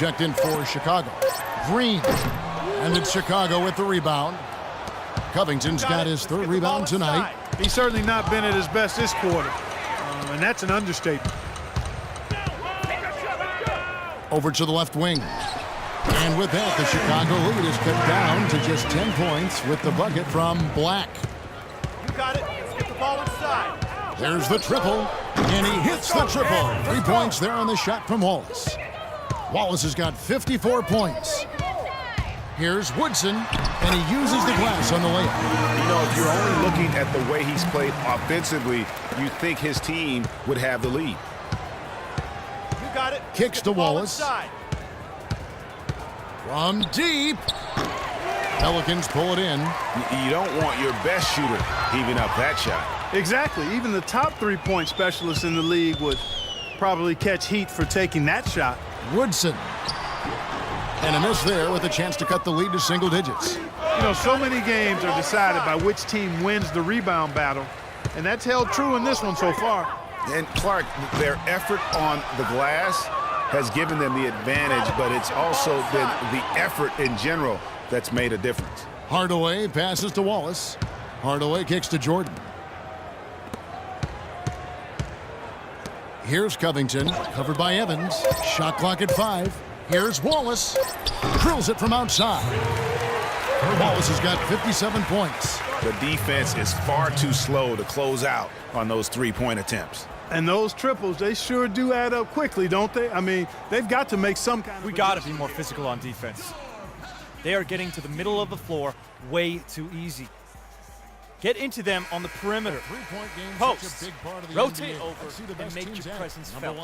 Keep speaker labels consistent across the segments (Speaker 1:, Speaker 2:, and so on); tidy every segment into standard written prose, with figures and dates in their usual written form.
Speaker 1: checked in for Chicago. Green. And it's Chicago with the rebound. Covington's got his third rebound tonight.
Speaker 2: He's certainly not been at his best this quarter. And that's an understatement.
Speaker 1: Over to the left wing. And with that, the Chicago lead is cut down to just 10 points with the bucket from Black.
Speaker 3: You got it. Let's get the ball inside.
Speaker 1: There's the triple, and he hits the triple. 3 points there on the shot from Wallace. Wallace has got 54 points. Here's Woodson, and he uses the glass on the layup.
Speaker 4: You know, if you're only looking at the way he's played offensively, you think his team would have the lead.
Speaker 3: You got it.
Speaker 1: Kicks to Wallace. From deep. Pelicans pull it in.
Speaker 4: You don't want your best shooter heaving up that shot.
Speaker 2: Exactly. Even the top three-point specialists in the league would probably catch heat for taking that shot.
Speaker 1: Woodson. And a miss there with a chance to cut the lead to single digits.
Speaker 2: You know, so many games are decided by which team wins the rebound battle, and that's held true in this one so far.
Speaker 4: And Clark, their effort on the glass has given them the advantage, but it's also been the effort in general that's made a difference.
Speaker 1: Hardaway passes to Wallace. Hardaway kicks to Jordan. Here's Covington, covered by Evans. Shot clock at 5. Here's Wallace. Drills it from outside. Wallace has got 57 points.
Speaker 4: The defense is far too slow to close out on those three-point attempts.
Speaker 2: And those triples, they sure do add up quickly, don't they? I mean, they've got to make some kind of...
Speaker 5: We got to be more physical on defense. They are getting to the middle of the floor way too easy. Get into them on the perimeter. Post. Rotate over and make your presence felt.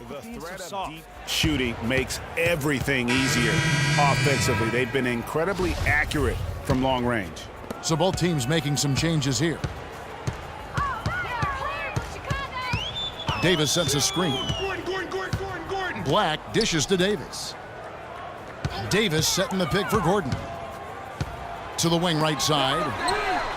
Speaker 4: The threat of deep shooting makes everything easier offensively. They've been incredibly accurate from long range.
Speaker 1: So both teams making some changes here. Davis sets a screen. Black dishes to Davis. Davis setting the pick for Gordon. To the wing right side.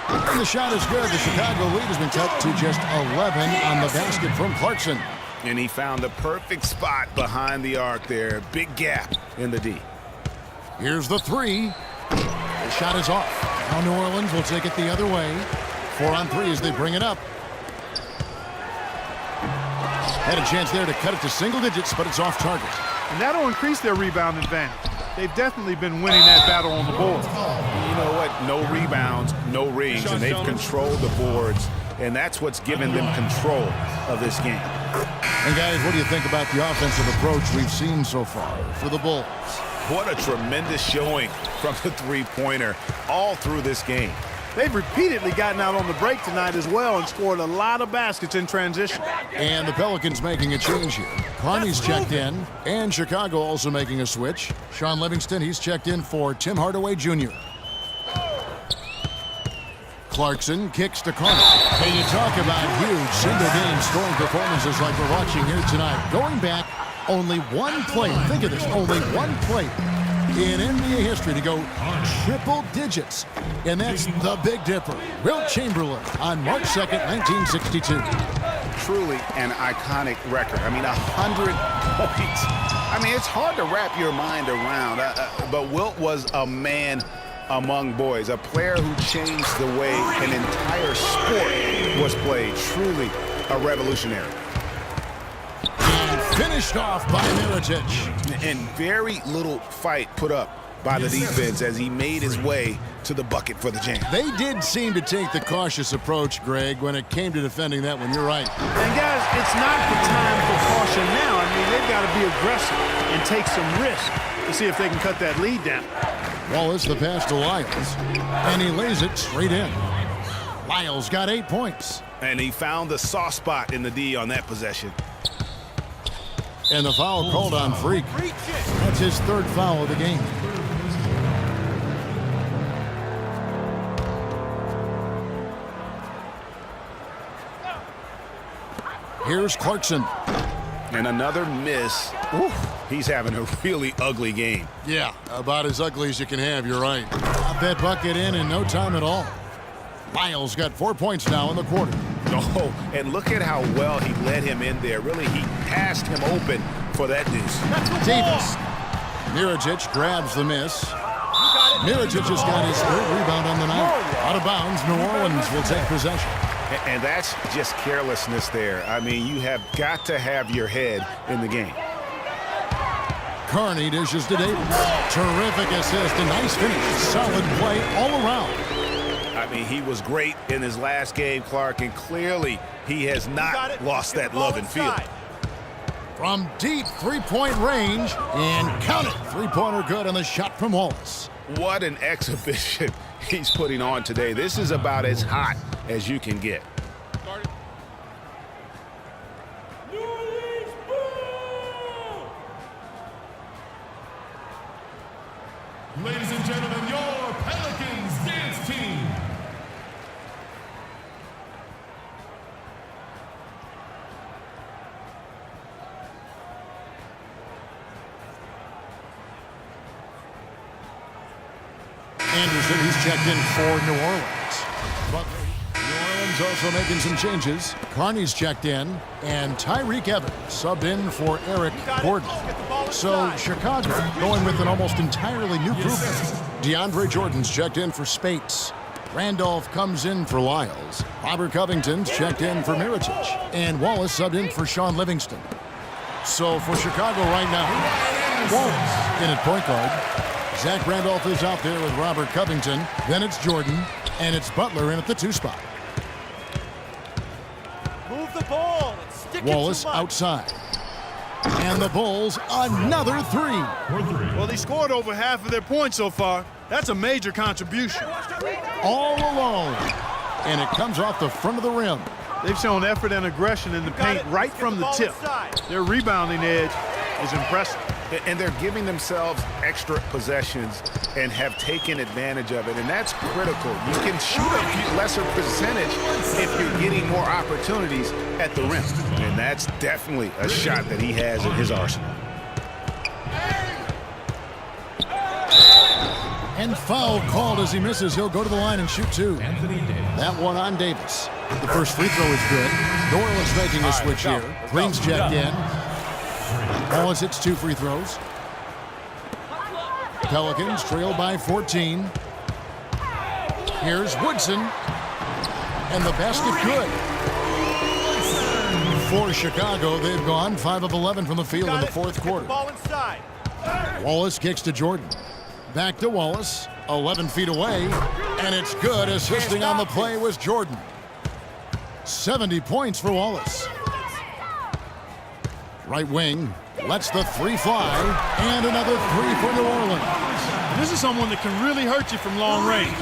Speaker 1: And the shot is good. The Chicago lead has been cut to just 11 on the basket from Clarkson.
Speaker 4: And he found the perfect spot behind the arc there. Big gap in the D.
Speaker 1: Here's the 3. The shot is off. Now New Orleans will take it the other way. 4 on 3 as they bring it up. Had a chance there to cut it to single digits, but it's off target.
Speaker 2: And that'll increase their rebound advantage. They've definitely been winning that battle on the board.
Speaker 4: You know what? No rebounds, no rings, and they've controlled the boards, and that's what's given them control of this game.
Speaker 1: And guys, what do you think about the offensive approach we've seen so far for the Bulls?
Speaker 4: What a tremendous showing from the three-pointer all through this game.
Speaker 2: They've repeatedly gotten out on the break tonight as well and scored a lot of baskets in transition.
Speaker 1: And the Pelicans making a change here. Carney's checked in, and Chicago also making a switch. Sean Livingston, he's checked in for Tim Hardaway Jr. Clarkson kicks to Carney. Can you talk about huge single-game scoring performances like we're watching here tonight? Going back, only one player, think of this, only one player in NBA history to go triple digits, and that's the Big Dipper, Wilt Chamberlain, on March 2nd, 1962.
Speaker 4: Truly an iconic record. I mean, 100 points. I mean, it's hard to wrap your mind around, but Wilt was a man among boys, a player who changed the way an entire sport was played. Truly a revolutionary.
Speaker 1: Finished off by Mirotic.
Speaker 4: And very little fight put up by the defense as he made his way to the bucket for the jam.
Speaker 1: They did seem to take the cautious approach, Greg, when it came to defending that one. You're right.
Speaker 2: And guys, it's not the time for caution now. I mean, they've got to be aggressive and take some risk to see if they can cut that lead down.
Speaker 1: Wallace the pass to Lyles, and he lays it straight in. Lyles got 8 points.
Speaker 4: And he found the soft spot in the D on that possession.
Speaker 1: And the foul called on Freak. That's his third foul of the game. Here's Clarkson.
Speaker 4: And another miss. Ooh, he's having a really ugly game.
Speaker 1: Yeah, about as ugly as you can have, you're right. Got that bucket in no time at all. Lyles got 4 points now in the quarter.
Speaker 4: Oh, and look at how well he led him in there. Really, he passed him open for that deuce.
Speaker 1: Davis. Mirotic grabs the miss. Mirotic just got his third rebound on the night. Out of bounds, New Orleans will take possession.
Speaker 4: And that's just carelessness there. I mean, you have got to have your head in the game.
Speaker 1: Carney dishes to Davis. Terrific assist, a nice finish. Solid play all around.
Speaker 4: I mean, he was great in his last game, Clark, and clearly he has not lost that love and feel.
Speaker 1: From deep three-point range, and count it. Three-pointer good on the shot from Wallace.
Speaker 4: What an exhibition he's putting on today. This is about as hot as you can get.
Speaker 6: Ladies and gentlemen, your Pelicans dance team.
Speaker 1: Anderson, he's checked in for New Orleans. But New Orleans also making some changes. Carney's checked in, and Tyreke Evans subbed in for Eric Gordon. So Chicago going with an almost entirely new group. DeAndre Jordan's checked in for Spates. Randolph comes in for Lyles. Robert Covington's checked in for Mirotic. And Wallace subbed in for Sean Livingston. So for Chicago right now, Wallace in at point guard. Zach Randolph is out there with Robert Covington. Then it's Jordan, and it's Butler in at the 2 spot.
Speaker 3: Move the ball and stick
Speaker 1: Wallace
Speaker 3: it too much.
Speaker 1: outside. And the Bulls, another 3.
Speaker 2: Well, they scored over half of their points so far. That's a major contribution.
Speaker 1: All alone. And it comes off the front of the rim.
Speaker 2: They've shown effort and aggression in the paint right from the tip. Their rebounding edge is impressive.
Speaker 4: And they're giving themselves extra possessions and have taken advantage of it. And that's critical. You can shoot a lesser percentage if you're getting more opportunities at the rim. And that's definitely a shot that he has in his arsenal.
Speaker 1: And foul called as he misses. He'll go to the line and shoot 2. That one on Davis. The first free throw is good. New Orleans making a switch here. Green's checked in. Wallace hits 2 free throws. Pelicans trail by 14. Here's Woodson. And the basket good. For Chicago, they've gone 5 of 11 from the field in the fourth quarter.
Speaker 3: Ball inside.
Speaker 1: Wallace kicks to Jordan. Back to Wallace. 11 feet away. And it's good. Assisting on the play was Jordan. 70 points for Wallace. Right wing lets the 3 fly, and another 3 for New Orleans.
Speaker 2: This is someone that can really hurt you from long range.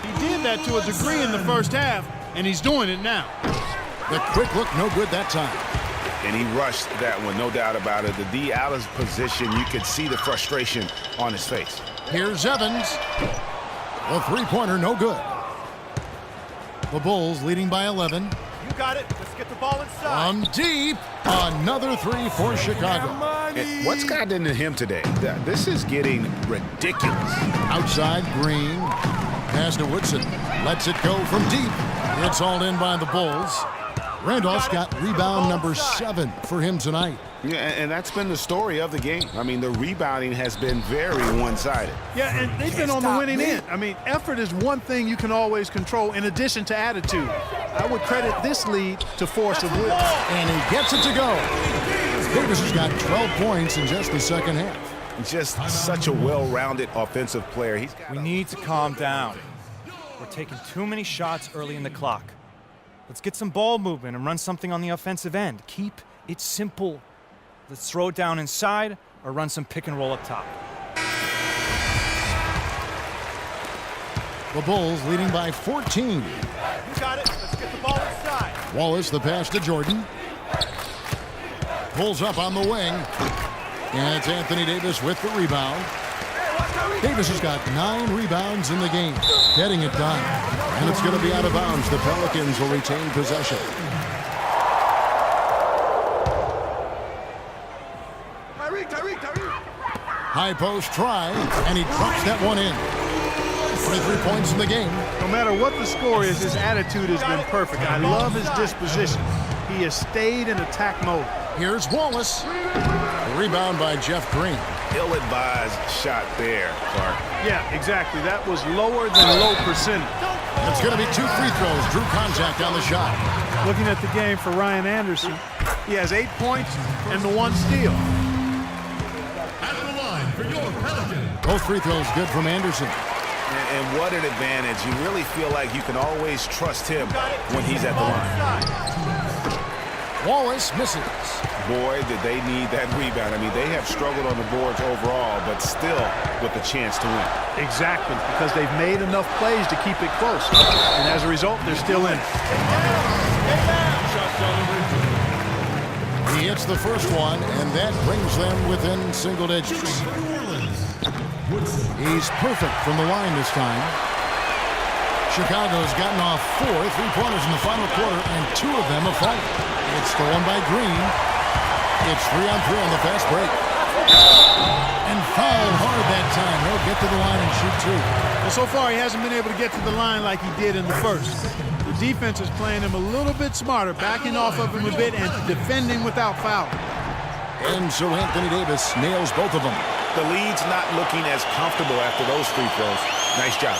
Speaker 2: He did that to a degree in the first half, and he's doing it now.
Speaker 1: The quick look, no good that time.
Speaker 4: And he rushed that one, no doubt about it. The D out of position, you could see the frustration on his face.
Speaker 1: Here's Evans. The three-pointer, no good. The Bulls leading by 11.
Speaker 3: You got it. Let's get the ball inside.
Speaker 1: From deep, another 3 for Chicago.
Speaker 4: And what's gotten into him today? This is getting ridiculous.
Speaker 1: Outside, Green. Pass to Woodson. Lets it go from deep. It's all in by the Bulls. Randolph's got rebound number 7 for him tonight.
Speaker 4: Yeah, and that's been the story of the game. I mean, the rebounding has been very one-sided.
Speaker 2: Yeah, and they've been on the winning end. I mean, effort is one thing you can always control in addition to attitude. I would credit this lead to force of will.
Speaker 1: And he gets it to go. Davis has got 12 points in just the second half.
Speaker 4: Just such a well-rounded offensive player.
Speaker 5: We need to calm down. We're taking too many shots early in the clock. Let's get some ball movement and run something on the offensive end. Keep it simple. Let's throw it down inside or run some pick and roll up top.
Speaker 1: The Bulls leading by 14.
Speaker 3: You got it. Let's get the ball inside.
Speaker 1: Wallace, the pass to Jordan. Pulls up on the wing. And it's Anthony Davis with the rebound. Davis has got 9 rebounds in the game, getting it done. And it's going to be out of bounds. The Pelicans will retain possession. High post try, and he drops that one in. 23 points in the game.
Speaker 2: No matter what the score is, his attitude has been perfect. I love his disposition. He has stayed in attack mode.
Speaker 1: Here's Wallace. rebound by Jeff Green.
Speaker 4: Ill-advised shot there, Clark.
Speaker 2: Yeah, exactly. That was lower than low percentage.
Speaker 1: It's going to be 2 free throws. Drew contact on the shot.
Speaker 2: Looking at the game for Ryan Anderson, he has 8 points and the 1 steal.
Speaker 6: At the line for your Pelicans.
Speaker 1: Both free throws good from Anderson.
Speaker 4: And what an advantage. You really feel like you can always trust him when he's at the line.
Speaker 1: Wallace misses.
Speaker 4: Boy, did they need that rebound. I mean, they have struggled on the boards overall, but still with a chance to win.
Speaker 2: Exactly, because they've made enough plays to keep it close. And as a result, they're still in it.
Speaker 1: He hits the first one, and that brings them within single digits. He's perfect from the line this time. Chicago's gotten off 4 3-pointers in the final quarter, and 2 of them have fallen. It's stolen by Green. It's 3-on-3 on the fast break. And fouled hard that time. He'll get to the line and shoot 2.
Speaker 2: Well, so far, he hasn't been able to get to the line like he did in the first. The defense is playing him a little bit smarter, backing off of him a bit and defending without fouling.
Speaker 1: And so Anthony Davis nails both of them.
Speaker 4: The lead's not looking as comfortable after those free throws. Nice job.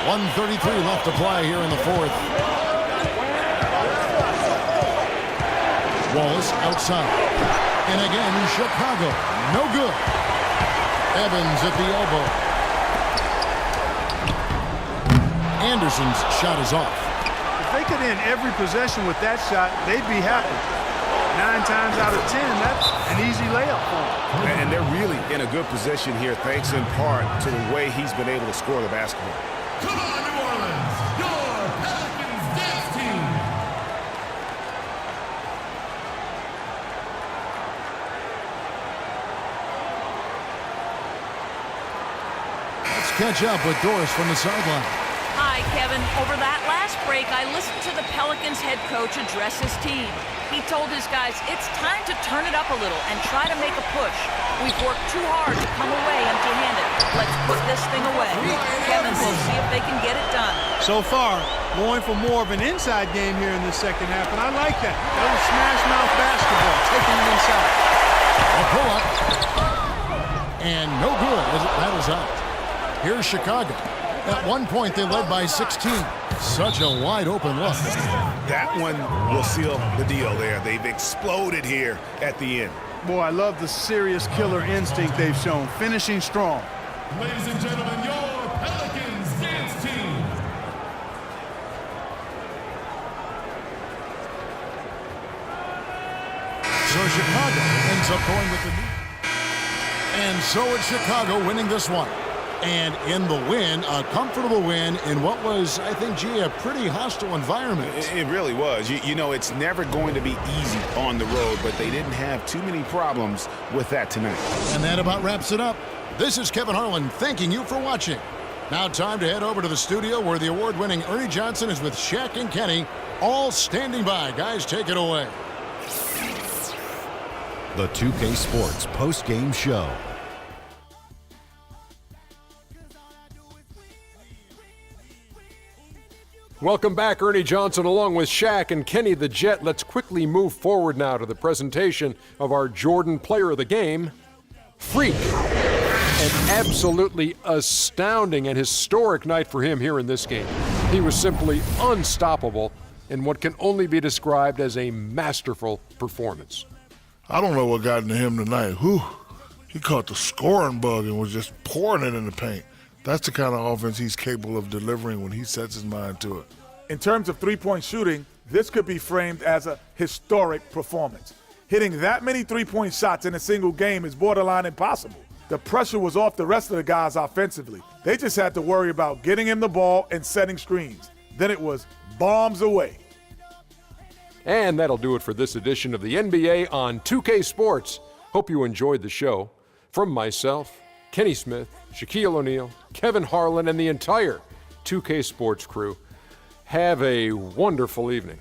Speaker 1: 1:33 left to play here in the fourth. Wallace outside. And again, Chicago. No good. Evans at the elbow. Anderson's shot is off.
Speaker 2: If they could end every possession with that shot, they'd be happy. 9 times out of 10, that's an easy layup for them.
Speaker 4: And they're really in a good position here, thanks in part to the way he's been able to score the basketball.
Speaker 6: Come on, New Orleans, your Pelicans dance team.
Speaker 1: Let's catch up with Doris from the sideline.
Speaker 7: Hi, Kevin. Over that last break, I listened to the Pelicans head coach address his team. He told his guys, it's time to turn it up a little and try to make a push. We've worked too hard to come away empty-handed. Let's put this thing away. Kevin, we'll see if they can get it done.
Speaker 2: So far, going for more of an inside game here in the second half, and I like that. That was smash mouth basketball, taking it inside.
Speaker 1: A pull-up. And no good as it rattles out. Here's Chicago. At one point, they led by 16. Such a wide-open look.
Speaker 4: That one will seal the deal there. They've exploded here at the end.
Speaker 2: Boy, I love the serious killer instinct they've shown, finishing strong.
Speaker 6: Ladies and gentlemen, your Pelicans dance team.
Speaker 1: So Chicago ends up going with the lead. And so it's Chicago winning this one. And in the win, a comfortable win in what was, I think, a pretty hostile environment.
Speaker 4: It really was. You know, it's never going to be easy on the road, but they didn't have too many problems with that tonight.
Speaker 1: And that about wraps it up. This is Kevin Harlan thanking you for watching. Now time to head over to the studio where the award-winning Ernie Johnson is with Shaq and Kenny, all standing by. Guys, take it away.
Speaker 8: The 2K Sports post-game show.
Speaker 9: Welcome back, Ernie Johnson, along with Shaq and Kenny the Jet. Let's quickly move forward now to the presentation of our Jordan Player of the Game, Freak. An absolutely astounding and historic night for him here in this game. He was simply unstoppable in what can only be described as a masterful performance.
Speaker 10: I don't know what got into him tonight. He caught the scoring bug and was just pouring it in the paint. That's the kind of offense he's capable of delivering when he sets his mind to it.
Speaker 3: In terms of three-point shooting, this could be framed as a historic performance. Hitting that many three-point shots in a single game is borderline impossible. The pressure was off the rest of the guys offensively. They just had to worry about getting him the ball and setting screens. Then it was bombs away.
Speaker 9: And that'll do it for this edition of the NBA on 2K Sports. Hope you enjoyed the show. From myself, Kenny Smith, Shaquille O'Neal, Kevin Harlan, and the entire 2K Sports crew, have a wonderful evening.